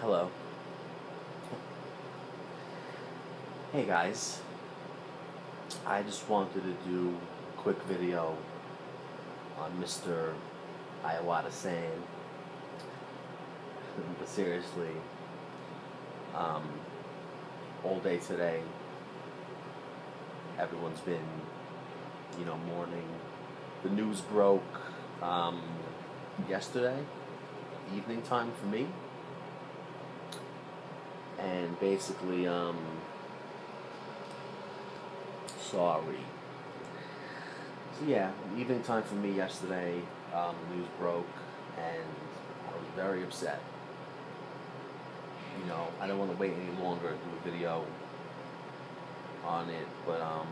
Hello. Hey guys. I just wanted to do a quick video on Mr. Iwata saying, but seriously, um, all day today, everyone's been, mourning. The news broke yesterday, evening time for me, and basically, sorry. So yeah, evening time for me yesterday, the news broke, and I was very upset. I don't want to wait any longer to do a video on it, but I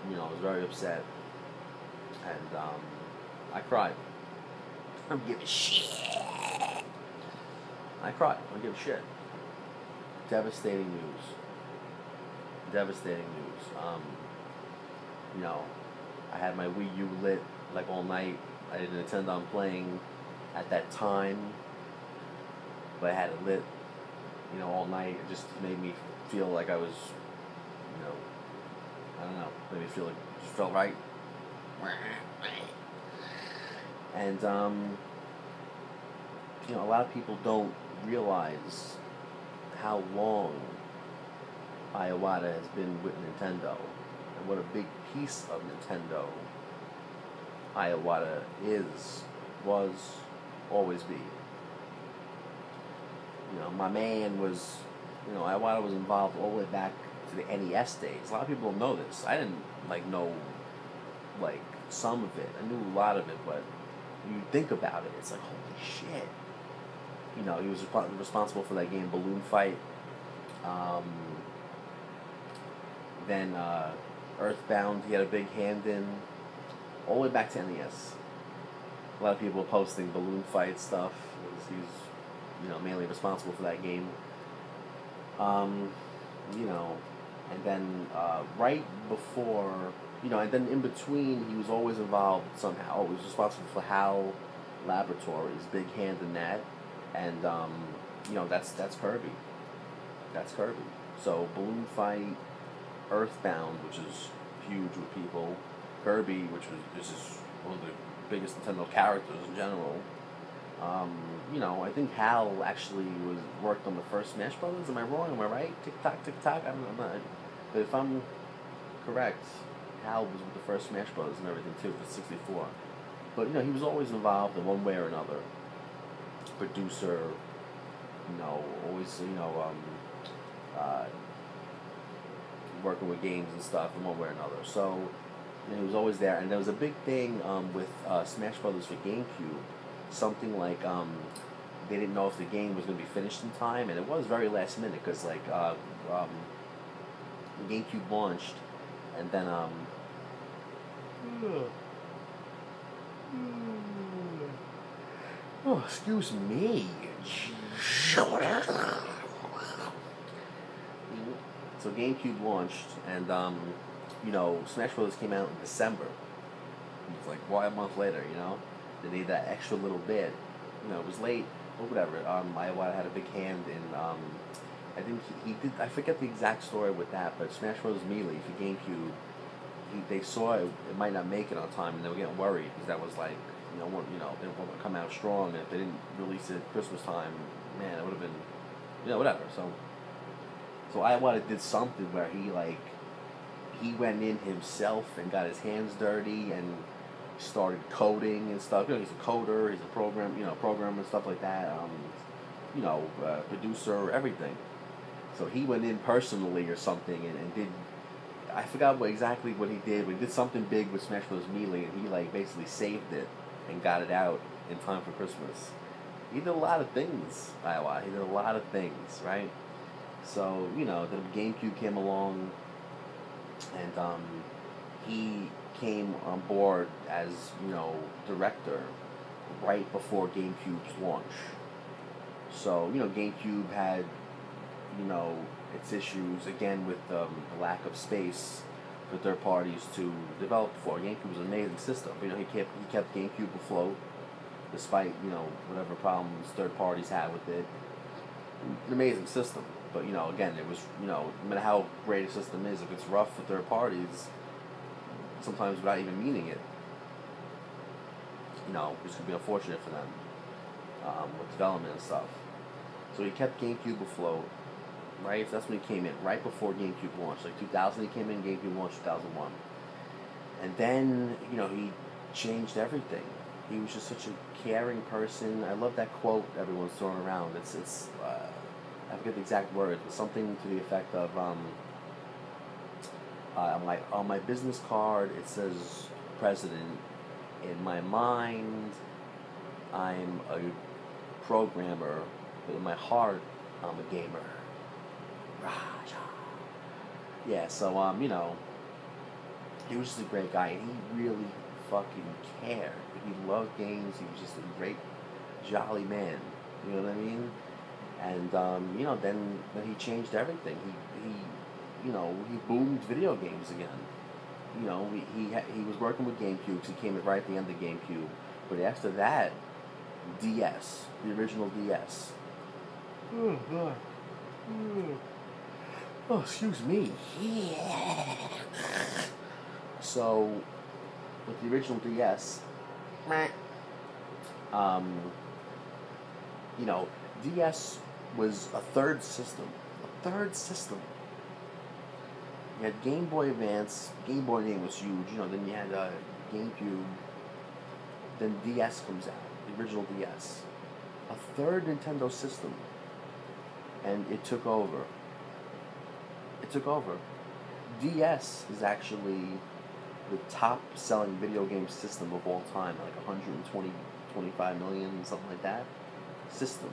was very upset, and I cried. I don't give a shit. I cried. I don't give a shit. Devastating news. Devastating news. I had my Wii U lit like all night. I didn't intend on playing at that time, but I had it lit, all night. It just made me feel like I was, I don't know, made me feel like it just felt right. And a lot of people don't realize how long Iwata has been with Nintendo, and what a big piece of Nintendo Iwata was, always be. My man was, Iwata was involved all the way back to the NES days. A lot of people don't know this. I didn't know some of it. I knew a lot of it, but you think about it, it's like, holy shit. He was responsible for that game Balloon Fight. Then Earthbound, he had a big hand in, all the way back to NES. A lot of people posting Balloon Fight stuff. He's mainly responsible for that game. And then right before, and then in between, he was always involved somehow. He was responsible for HAL Laboratories, big hand in that, and that's Kirby. That's Kirby. So Balloon Fight, Earthbound, which is huge with people, Kirby, which is one of the biggest Nintendo characters in general. I think HAL actually worked on the first Smash Brothers. Am I wrong? Am I right? Tick tock, tick tock. I'm not. But if I'm correct, HAL was with the first Smash Brothers and everything too for 64. But he was always involved in one way or another. Producer, always working with games and stuff in one way or another. So he was always there, and there was a big thing with Smash Brothers for GameCube. Something like they didn't know if the game was going to be finished in time, and it was very last minute because GameCube launched, and then oh, excuse me. So GameCube launched, and Smash Bros. Came out in December. It was like, why a month later? They need that extra little bit. It was late or whatever. Iwata had a big hand in. I think he did. I forget the exact story with that, but Smash Bros. Melee for GameCube, they saw it might not make it on time, and they were getting worried because that was like, they didn't want to come out strong, and if they didn't release it at Christmas time, man, it would have been, whatever. So Iwata did something where he went in himself and got his hands dirty and started coding and stuff. He's a coder, he's a programmer and stuff like that. Producer, everything. So he went in personally or something and did. I forgot exactly what he did, but he did something big with Smash Bros. Melee, and he basically saved it and got it out in time for Christmas. He did a lot of things, Iwata. He did a lot of things, right? So the GameCube came along, and he came on board as director right before GameCube's launch. So GameCube had its issues again with the lack of space for third parties to develop for. GameCube was an amazing system. He kept GameCube afloat despite whatever problems third parties had with it. an amazing system. But again, it was no matter how great a system is, if it's rough for third parties, sometimes without even meaning it, which could be unfortunate for them with development and stuff. So he kept GameCube afloat, right? So that's when he came in, right before GameCube launched, like 2000. He came in, GameCube launched 2001, and then he changed everything. He was just such a caring person. I love that quote everyone's throwing around. It's I forget the exact words, but something to the effect of on my business card it says president. In my mind, I'm a programmer, but in my heart, I'm a gamer. Raja. Yeah, so he was just a great guy, and he really fucking cared. He loved games. He was just a great, jolly man. You know what I mean? And then he changed everything. He boomed video games again. He was working with GameCube because he came in right at the end of GameCube. But after that, DS, the original DS. Oh God. Oh, excuse me. Yeah. So, with the original DS, DS was a third system. A third system. You had Game Boy Advance. Game Boy name was huge. Then you had GameCube. Then DS comes out, the original DS. A third Nintendo system, and it took over. DS is actually the top-selling video game system of all time, like 120, 25 million, something like that. System.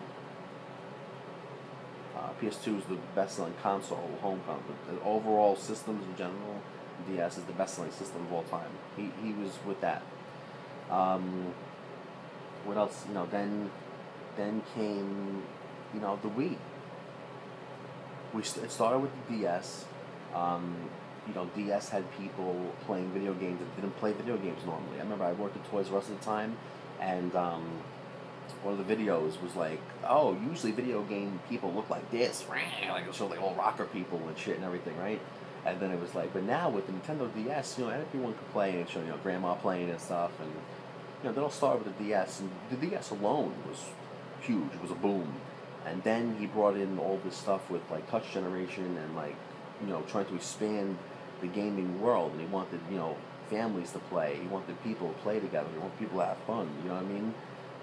PS2 is the best-selling console, home console. The overall systems in general, DS is the best-selling system of all time. He was with that. What else? Then came, the Wii. It started with the DS. DS had people playing video games that didn't play video games normally. I remember I worked at Toys R Us at the time, and one of the videos was like, oh, usually video game people look like this, like it showed like all rocker people and shit and everything, right? And then it was like, but now with the Nintendo DS, everyone could play and show, grandma playing and stuff, and they all started with the DS, and the DS alone was huge. It was a boom, and then he brought in all this stuff with like touch generation and like, trying to expand the gaming world, and he wanted, families to play. He wanted people to play together. He wanted people to have fun. You know what I mean?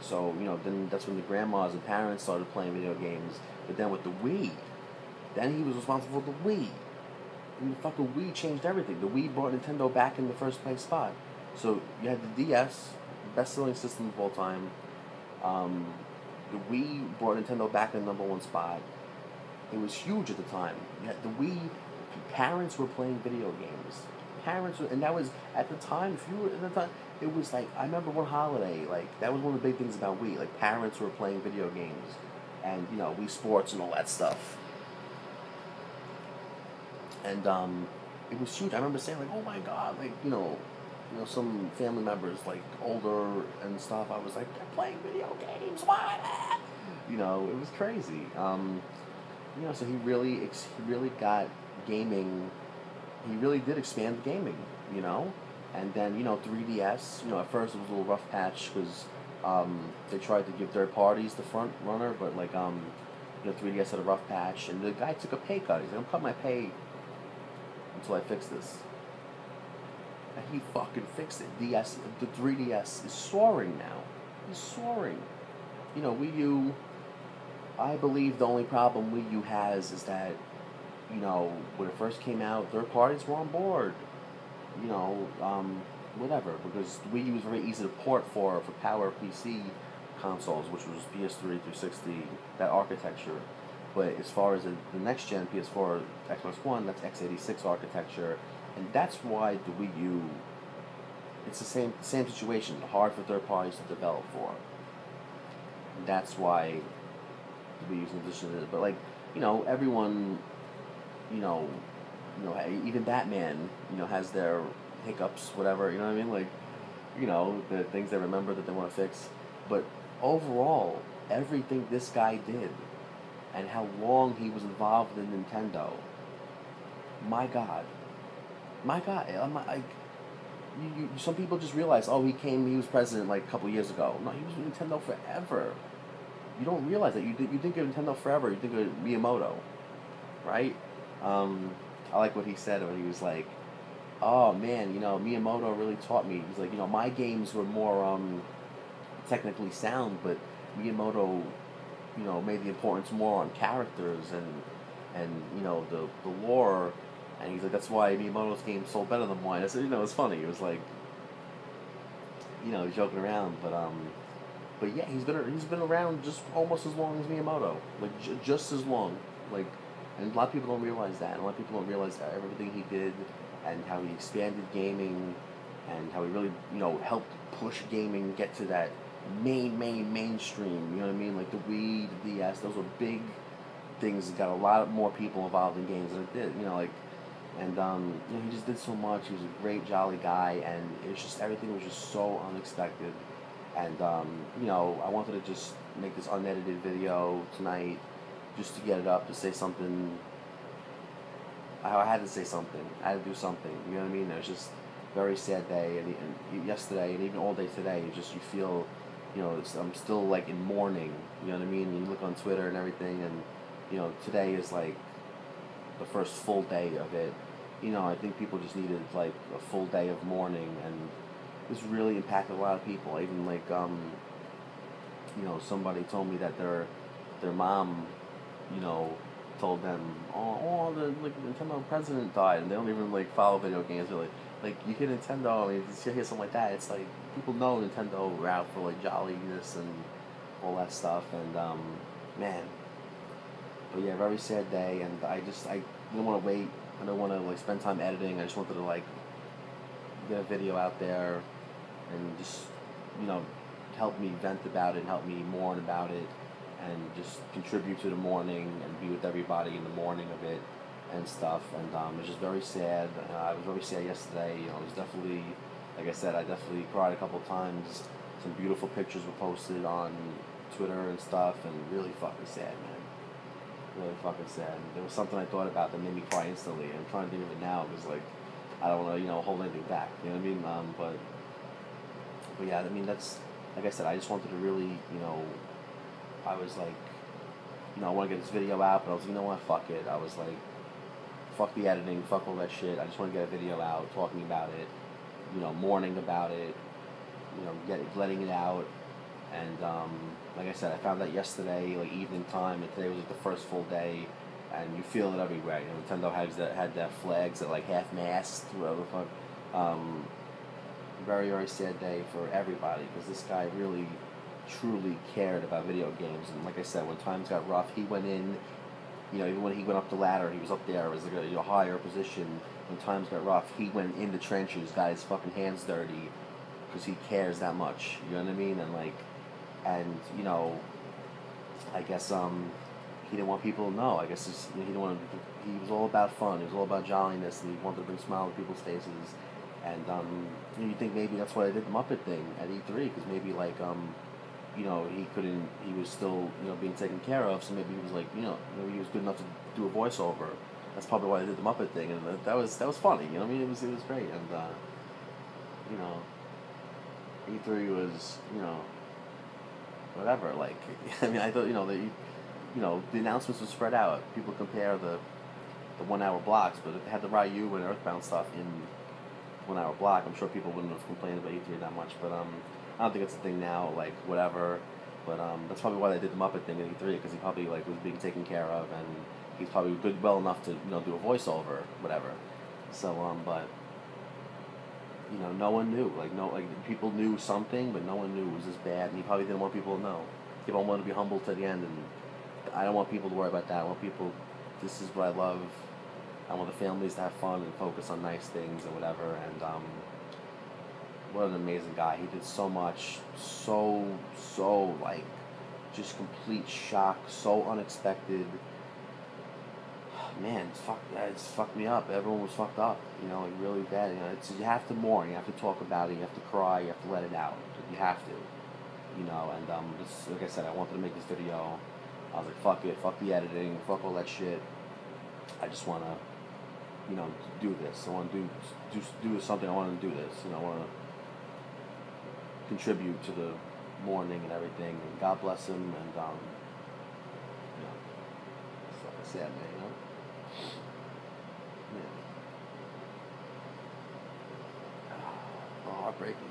So, then that's when the grandmas and parents started playing video games. But then with the Wii, then he was responsible for the Wii. And the fucking Wii changed everything. The Wii brought Nintendo back in the first place spot. So you had the DS, best-selling system of all time. The Wii brought Nintendo back in the #1 spot. It was huge at the time. You had the Wii, parents were playing video games. And that was, at the time, if you were at the time, it was like, I remember one holiday, like, that was one of the big things about Wii, like, parents were playing video games, and, Wii Sports and all that stuff. And, it was huge. I remember saying, like, oh my God, like, some family members, like, older and stuff, I was like, they're playing video games, why? It was crazy. So he really got gaming. He really did expand gaming, and then 3DS. At first it was a little rough patch because they tried to give third parties the front runner, but 3DS had a rough patch, and the guy took a pay cut. He's like, I'm cutting my pay until I fix this, and he fucking fixed it. The 3DS is soaring now. He's soaring. Wii U. I believe the only problem Wii U has is that, when it first came out, third parties were on board. Whatever, because Wii U was very easy to port for Power PC consoles, which was PS3, 360, that architecture. But as far as the next gen PS4, Xbox One, that's x86 architecture, and that's why the Wii U, it's the same situation, hard for third parties to develop for. And that's why the Wii U's in addition to it. But everyone, even Batman, has their hiccups, whatever, you know what I mean? The things they remember that they want to fix. But overall, everything this guy did, and how long he was involved in Nintendo. My God, my God, some people just realize, oh, he was president like a couple years ago. No, he was with Nintendo forever. You don't realize that. You think of Nintendo forever. You think of Miyamoto, right? I like what he said when he was like, "Oh man, Miyamoto really taught me." He's like, my games were more technically sound, but Miyamoto, made the importance more on characters and the lore, and he's like, that's why Miyamoto's games sold better than mine. I said, it's funny. It was like, joking around, but yeah, he's been around just almost as long as Miyamoto, like just as long, like, and a lot of people don't realize that. And a lot of people don't realize everything he did, and how he expanded gaming, and how he really helped push gaming get to that mainstream. You know what I mean? Like the Wii, the DS, those were big things that got a lot more people involved in games than it did. And he just did so much. He was a great, jolly guy, and everything was just so unexpected. And I wanted to just make this unedited video tonight, just to get it up, to say something. I had to say something. I had to do something. You know what I mean? It was just a very sad day, and yesterday, and even all day today, you feel, I'm still like in mourning. You know what I mean? You look on Twitter and everything, and today is like the first full day of it. I think people just needed like a full day of mourning, and this really impacted a lot of people. Even like somebody told me that their mom, told them, the Nintendo president died, and they don't even like follow video games really. Like you hear Nintendo, I mean, you hear something like that, it's like people know Nintendo were out for like jolliness and all that stuff, and man. But yeah, very sad day, and I didn't want to wait. I don't want to like spend time editing. I just wanted to like get a video out there, and just help me vent about it, and help me mourn about it, and just contribute to the mourning and be with everybody in the mourning of it and stuff. And it was just very sad. I was very sad yesterday. It was definitely, like I said, I definitely cried a couple times. Some beautiful pictures were posted on Twitter and stuff, and really fucking sad, man. Really fucking sad. There was something I thought about that made me cry instantly. I'm trying to think of it now because like I don't want to hold anything back. You know what I mean? But yeah, I mean that's, like I said, I just wanted to really I was like I want to get this video out, but I was like, what, fuck it. I was like, fuck the editing, fuck all that shit. I just want to get a video out talking about it, mourning about it, letting it out. And like I said, I found that yesterday, like evening time, and today was like the first full day, and you feel it everywhere. Nintendo had that flags at like half mast, whatever the fuck. Very, very sad day for everybody, because this guy really, truly cared about video games. And like I said, when times got rough, he went in. Even when he went up the ladder, he was up there as like a higher position. When times got rough, he went in the trenches, got his fucking hands dirty, because he cares that much. You know what I mean? And like. And I guess he didn't want people to know. I guess he didn't want to. He was all about fun. He was all about jolliness, and he wanted to bring smiles to people's faces. And you think maybe that's why I did the Muppet thing at E3, because maybe like he couldn't. He was still being taken care of, so maybe he was like maybe he was good enough to do a voiceover. That's probably why I did the Muppet thing, and that was funny. I mean, it was great, and E3 was whatever. Like, I mean, I thought the announcements were spread out. People compare the 1 hour blocks, but if they had the Ryu and Earthbound stuff in 1 hour block, I'm sure people wouldn't have complained about E3 that much. But I don't think it's a thing now. Like whatever. But that's probably why they did the Muppet thing at E3, because he probably like was being taken care of, and he's probably well enough to do a voiceover, whatever. So but. No one knew. People knew something, but no one knew it was this bad, and he probably didn't want people to know. He wanted to be humble to the end, and I don't want people to worry about that. I want people, this is what I love. I want the families to have fun and focus on nice things and whatever, and what an amazing guy. He did so much, so, like, just complete shock, so unexpected. Man, it's fucked me up. Everyone was fucked up, like really bad. You have to mourn, you have to talk about it, you have to cry, you have to let it out. You have to, and like I said, I wanted to make this video. I was like, fuck it, fuck the editing, fuck all that shit. I just want to, do this. I want to do something. I want to do this. I want to contribute to the mourning and everything. And God bless him. And it's like I said, man. Yeah. Heartbreaking,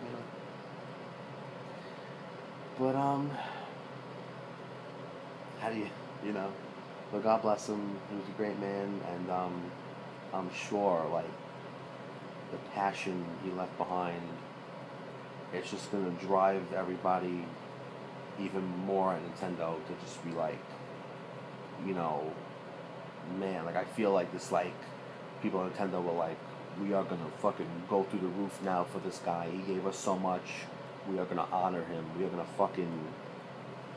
But how do but God bless him. He was a great man, and I'm sure like the passion he left behind, it's just gonna drive everybody even more at Nintendo to just be like, man, like I feel like this like people at Nintendo were like, we are gonna fucking go through the roof now for this guy. He gave us so much. We are gonna honor him. We are gonna fucking,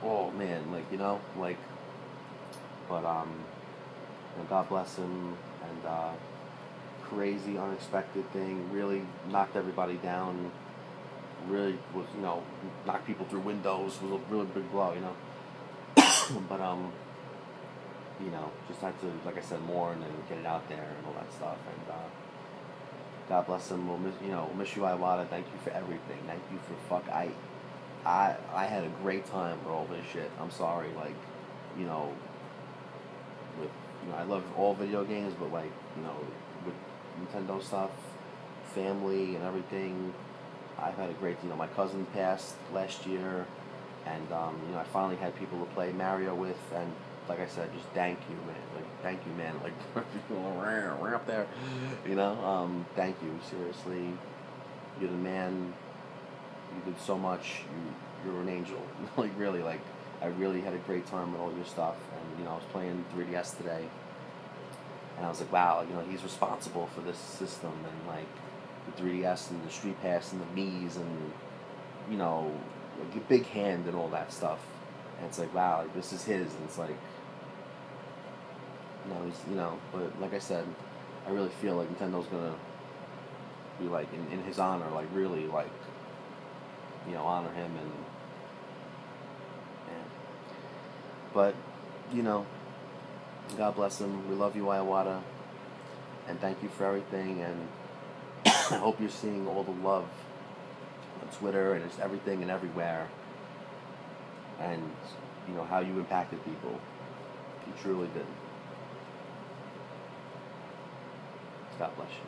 oh man, but God bless him, and crazy, unexpected thing. Really knocked everybody down. Really was, knocked people through windows. Was a really big blow, but just had to, like I said, mourn and get it out there and all that stuff. And God bless him. We'll miss you, Iwata. Thank you for everything. Thank you for I had a great time with all this shit. I'm sorry, with I love all video games, but with Nintendo stuff, family and everything. I've had a great, my cousin passed last year, and I finally had people to play Mario with, and like I said, just thank you, man. Thank you, man. We're up there, thank you, seriously. You're the man. You did so much. You're an angel. Really, I really had a great time with all your stuff, and I was playing 3DS today, and I was like, wow, he's responsible for this system, and the 3DS and the Street Pass and the Mii's and a big hand and all that stuff, and it's like, wow, this is his, and it's like, he's but like I said, I really feel like Nintendo's gonna be in his honor, really honor him and but God bless him. We love you, Iwata, and thank you for everything. And I hope you're seeing all the love on Twitter and it's everything and everywhere, and how you impacted people. You truly did. God bless you.